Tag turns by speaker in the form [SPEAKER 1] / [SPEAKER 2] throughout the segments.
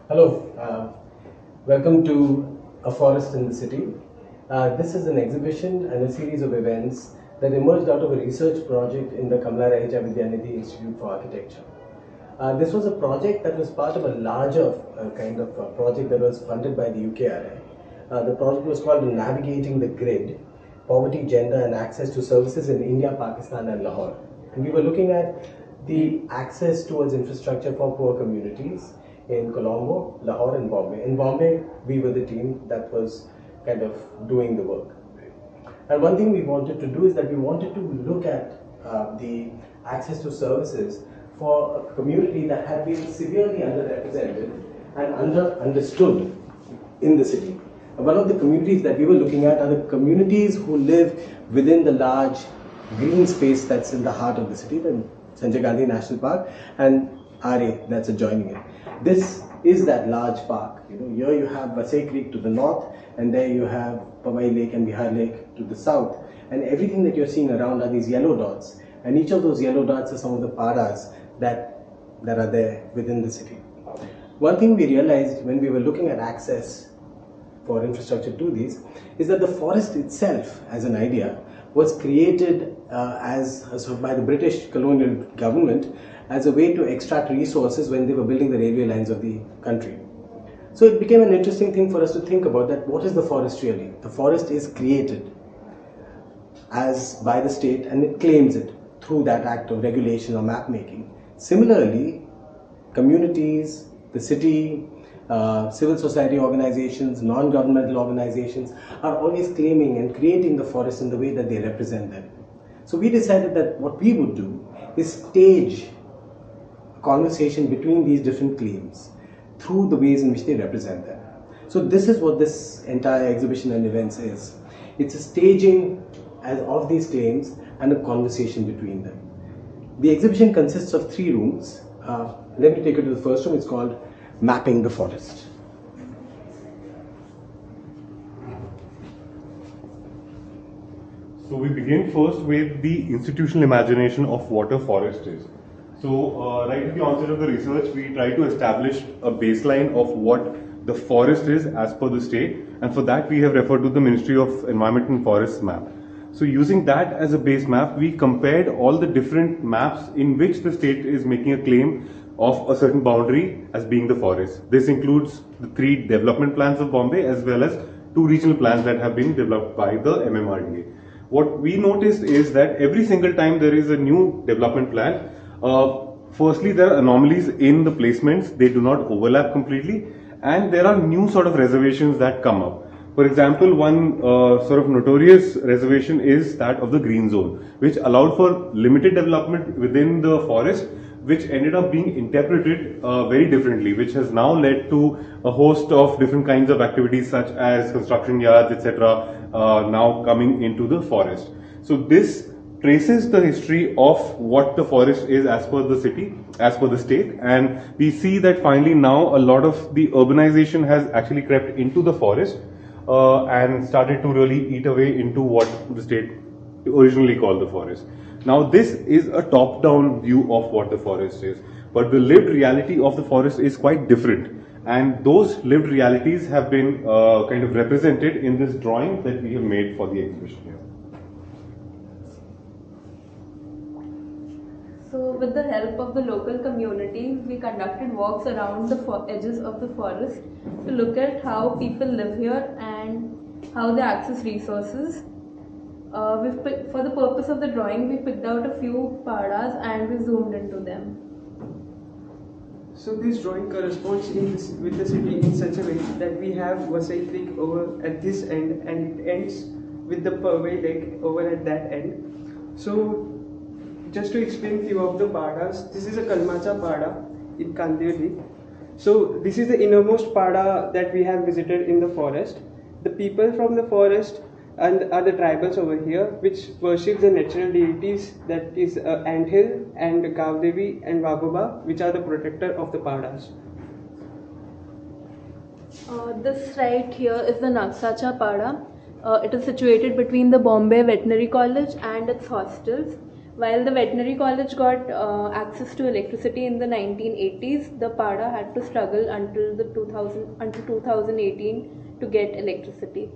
[SPEAKER 1] Hello, welcome to A Forest in the City. This is an exhibition and a series of events that emerged out of a research project in the Kamala Raheja Vidyanidhi Institute for Architecture. This was a project that was part of a larger kind of project that was funded by the UKRI. The project was called Navigating the Grid, Poverty, Gender and Access to Services in India, Pakistan and Lahore. And we were looking at the access towards infrastructure for poor communities in Colombo, Lahore and Bombay. In Bombay, we were the team that was kind of doing the work. And one thing we wanted to do is that we wanted to look at the access to services for a community that had been severely underrepresented and understood in the city. One of the communities that we were looking at are the communities who live within the large green space that's in the heart of the city, the Sanjay Gandhi National Park, and RA that's adjoining it. This is that large park. Here you have Vasai Creek to the north, and there you have Pawai Lake and Bihar Lake to the south. And everything that you're seeing around are these yellow dots. And each of those yellow dots are some of the paras that are there within the city. One thing we realized when we were looking at access for infrastructure to these is that the forest itself as an idea was created by the British colonial government as a way to extract resources when they were building the railway lines of the country. So it became an interesting thing for us to think about that what is the forest really? The forest is created as by the state and it claims it through that act of regulation or map making. Similarly, communities, the city, civil society organizations, non-governmental organizations are always claiming and creating the forest in the way that they represent them. So we decided that what we would do is stage a conversation between these different claims through the ways in which they represent them. So this is what this entire exhibition and events is. It's a staging of these claims and a conversation between them. The exhibition consists of 3 rooms. Let me take you to the first room. It's called Mapping the Forest.
[SPEAKER 2] So we begin first with the institutional imagination of what a forest is. So right at the onset of the research, we try to establish a baseline of what the forest is as per the state, and for that we have referred to the Ministry of Environment and Forests map. So using that as a base map, we compared all the different maps in which the state is making a claim of a certain boundary as being the forest. This includes the 3 development plans of Bombay as well as 2 regional plans that have been developed by the MMRDA. What we noticed is that every single time there is a new development plan, firstly there are anomalies in the placements, they do not overlap completely, and there are new sort of reservations that come up. For example, one sort of notorious reservation is that of the green zone, which allowed for limited development within the forest, which ended up being interpreted very differently, which has now led to a host of different kinds of activities such as construction yards, etc., now coming into the forest. So this traces the history of what the forest is as per the city, as per the state, and we see that finally now a lot of the urbanization has actually crept into the forest and started to really eat away into what the state originally called the forest. Now this is a top-down view of what the forest is, but the lived reality of the forest is quite different, and those lived realities have been kind of represented in this drawing that we have made for the exhibition here.
[SPEAKER 3] So with the help of the local communities, we conducted walks around the edges of the forest to look at how people live here and how they access resources. For the purpose of the drawing, we picked out a few padas and we zoomed into them.
[SPEAKER 4] So this drawing corresponds with the city in such a way that we have Vasai Creek over at this end and it ends with the Pawai Lake over at that end. So just to explain few of the padas, this is a Kalmacha pada in Kandivali. So this is the innermost pada that we have visited in the forest. The people from the forest and are the tribals over here, which worship the natural deities, that is Anthill and Gavdevi and Vagoba, which are the protector of the padas.
[SPEAKER 3] This right here is the Naksacha Pada. It is situated between the Bombay Veterinary College and its hostels. While the veterinary college got access to electricity in the 1980s, the Pada had to struggle until 2018 to get electricity.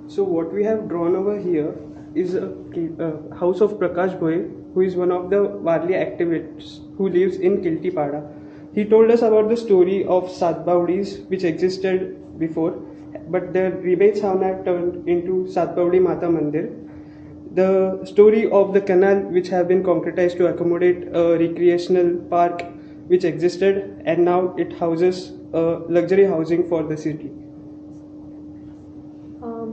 [SPEAKER 4] So what we have drawn over here is a house of Prakash Goyal, who is one of the Warli activists who lives in Kiltipada. He told us about the story of Satbaudis which existed before, but the remains have now turned into Satbaudi Mata Mandir. The story of the canal which have been concretized to accommodate a recreational park which existed, and now it houses luxury housing for the city.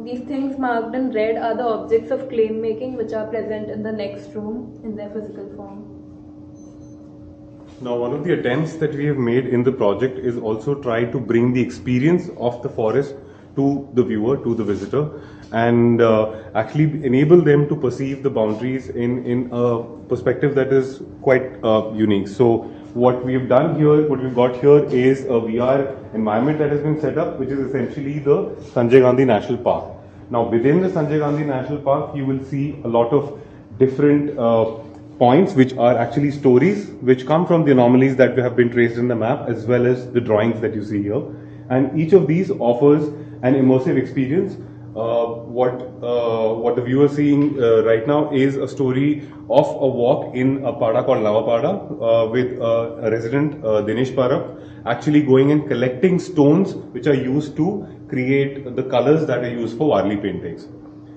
[SPEAKER 3] These things marked in red are the objects of claim making which are present in the next room in their physical form.
[SPEAKER 2] Now, one of the attempts that we have made in the project is also try to bring the experience of the forest to the viewer, to the visitor, and actually enable them to perceive the boundaries in a perspective that is quite unique. So what we have done here, what we've got here is a VR environment that has been set up, which is essentially the Sanjay Gandhi National Park. Now, within the Sanjay Gandhi National Park, you will see a lot of different points which are actually stories which come from the anomalies that have been traced in the map, as well as the drawings that you see here. And each of these offers an immersive experience. What the viewer is seeing right now is a story of a walk in a pada called Lavapada with a resident, Dinesh Parab, actually going and collecting stones which are used to create the colors that are used for Warli paintings.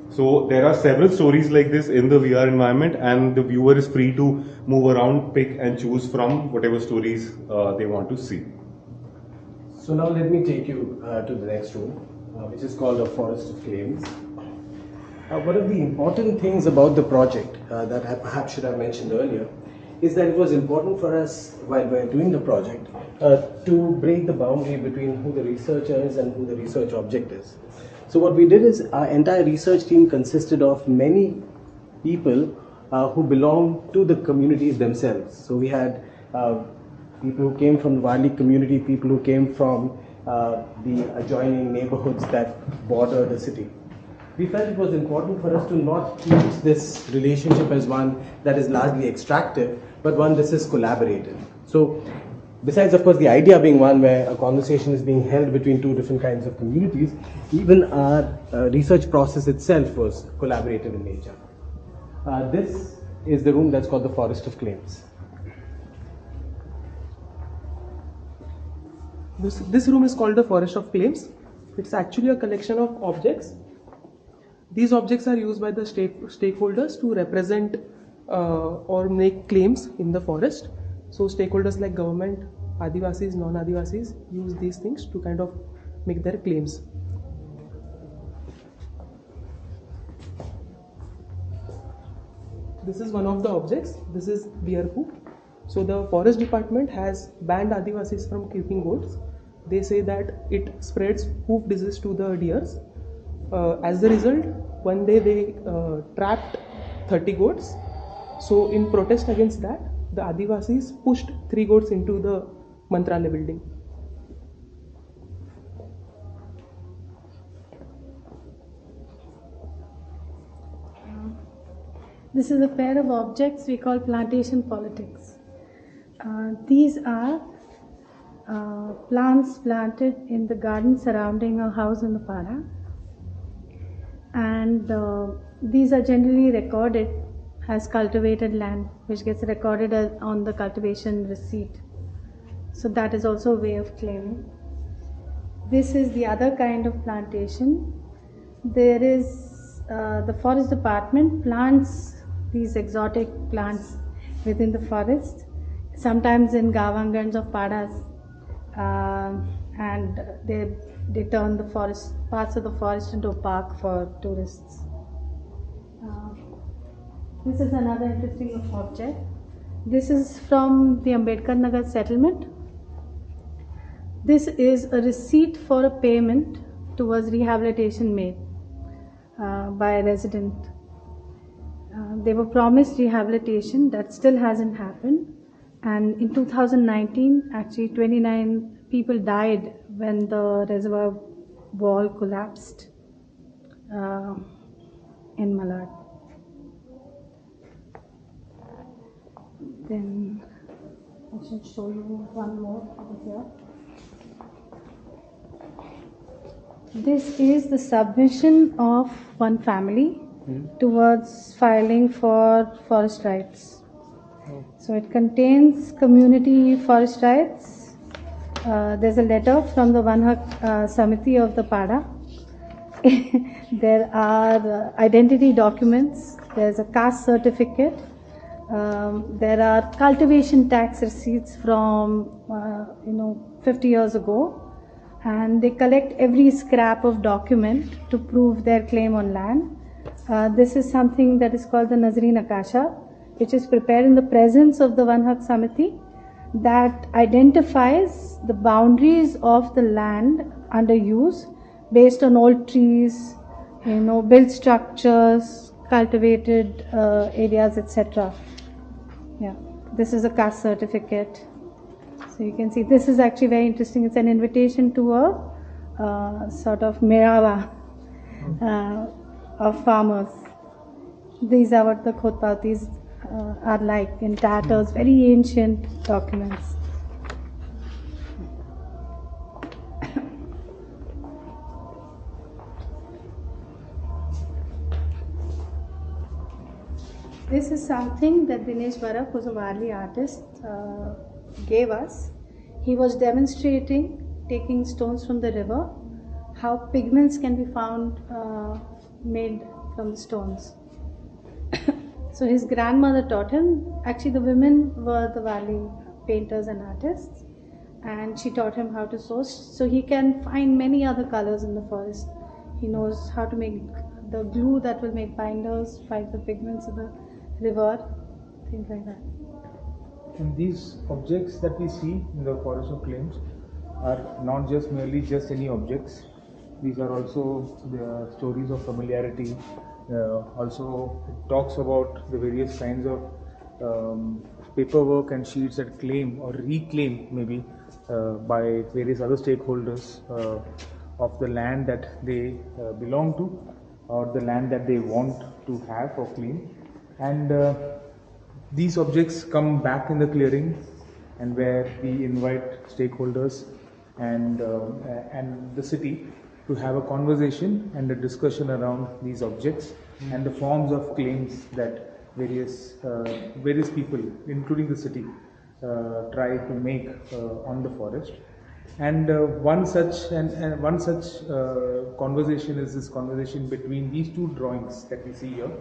[SPEAKER 2] So there are several stories like this in the VR environment, and the viewer is free to move around, pick and choose from whatever stories they want to see.
[SPEAKER 1] So now let me take you to the next room, which is called a Forest of Claims. One of the important things about the project that I perhaps should have mentioned earlier is that it was important for us, while we were doing the project, to break the boundary between who the researcher is and who the research object is. So what we did is our entire research team consisted of many people who belong to the communities themselves. So we had people who came from the Warli community, people who came from the adjoining neighborhoods that border the city. We felt it was important for us to not treat this relationship as one that is largely extractive, but one that is collaborative. So, besides, of course, the idea being one where a conversation is being held between two different kinds of communities, even our research process itself was collaborative in nature. This is the room that's called the Forest of Claims.
[SPEAKER 4] This room is called the Forest of Claims. It's actually a collection of objects. These objects are used by the stakeholders to represent or make claims in the forest. So stakeholders like government, Adivasis, non-Adivasis use these things to kind of make their claims. This is one of the objects. This is deer poop. So the forest department has banned Adivasis from keeping goats. They say that it spreads hoof disease to the deers. As a result, one day they trapped 30 goats. So in protest against that, the Adivasis pushed 3 goats into the Mantralaya building.
[SPEAKER 5] This is a pair of objects we call plantation politics. These are plants planted in the garden surrounding a house in the Pada, and these are generally recorded as cultivated land, which gets recorded on the cultivation receipt. So that is also a way of claiming. This is the other kind of plantation. There is the forest department plants these exotic plants within the forest, sometimes in gavangans of padas, and they turn the forest, parts of the forest, into a park for tourists. This is another interesting object. This is from the Ambedkar Nagar settlement. This is a receipt for a payment towards rehabilitation made by a resident. They were promised rehabilitation, that still hasn't happened, and in 2019 actually 29 people died when the reservoir wall collapsed in Malad. Then I should show you one more over here. This is the submission of one family towards filing for forest rights. So it contains community forest rights. There's a letter from the Vanhak Samiti of the Pada. There are identity documents. There's a caste certificate. There are cultivation tax receipts from 50 years ago, and they collect every scrap of document to prove their claim on land. This is something that is called the Nazreen Akasha, which is prepared in the presence of the Vanhak Samiti, that identifies the boundaries of the land under use based on old trees, built structures, cultivated areas, etc. Yeah, this is a caste certificate. So you can see this is actually very interesting. It's an invitation to a sort of merawa of farmers. These are what the khotpautis are like, in tatters, very ancient documents. This is something that Dinesh Barak, who's a Wali artist, gave us. He was demonstrating, taking stones from the river, how pigments can be found made from the stones. So his grandmother taught him. Actually, the women were the Wali painters and artists, and she taught him how to source. So he can find many other colors in the forest. He knows how to make the glue that will make binders, find the pigments of the river, things like that.
[SPEAKER 6] And these objects that we see in the Forest of Claims are not just merely just any objects. These are also the stories of familiarity. Also, it talks about the various kinds of paperwork and sheets that claim or reclaim maybe by various other stakeholders of the land that they belong to, or the land that they want to have or claim. And these objects come back in the clearing, and where we invite stakeholders and the city to have a conversation and a discussion around these objects and the forms of claims that various people, including the city, try to make on the forest. And one such conversation is this conversation between these two drawings that we see here.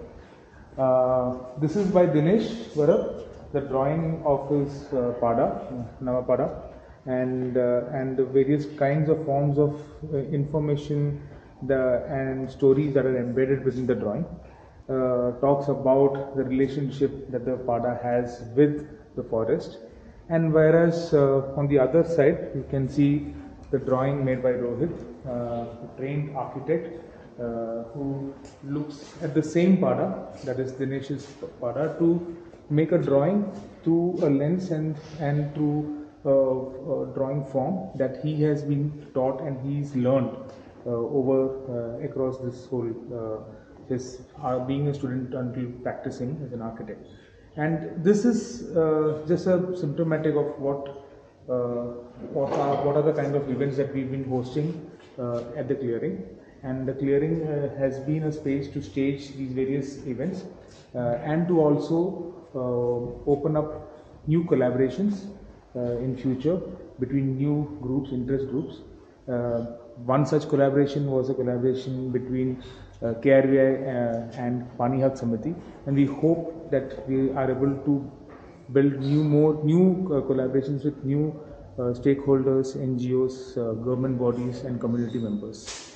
[SPEAKER 6] This is by Dinesh Barak, the drawing of his Pada, Navapada, and the various kinds of forms of information and stories that are embedded within the drawing. Talks about the relationship that the Pada has with the forest. And whereas on the other side, you can see the drawing made by Rohit, a trained architect, who looks at the same Pada, that is Dinesh's Pada, to make a drawing through a lens and through a drawing form that he has been taught and he's learned over across this whole his being a student until practicing as an architect. And this is just a symptomatic of what are the kind of events that we've been hosting at the clearing. And the clearing has been a space to stage these various events and to also open up new collaborations in future between new groups, interest groups. One such collaboration was a collaboration between KRVI and Panihak Samiti, and we hope that we are able to build new collaborations with new stakeholders, NGOs, government bodies and community members.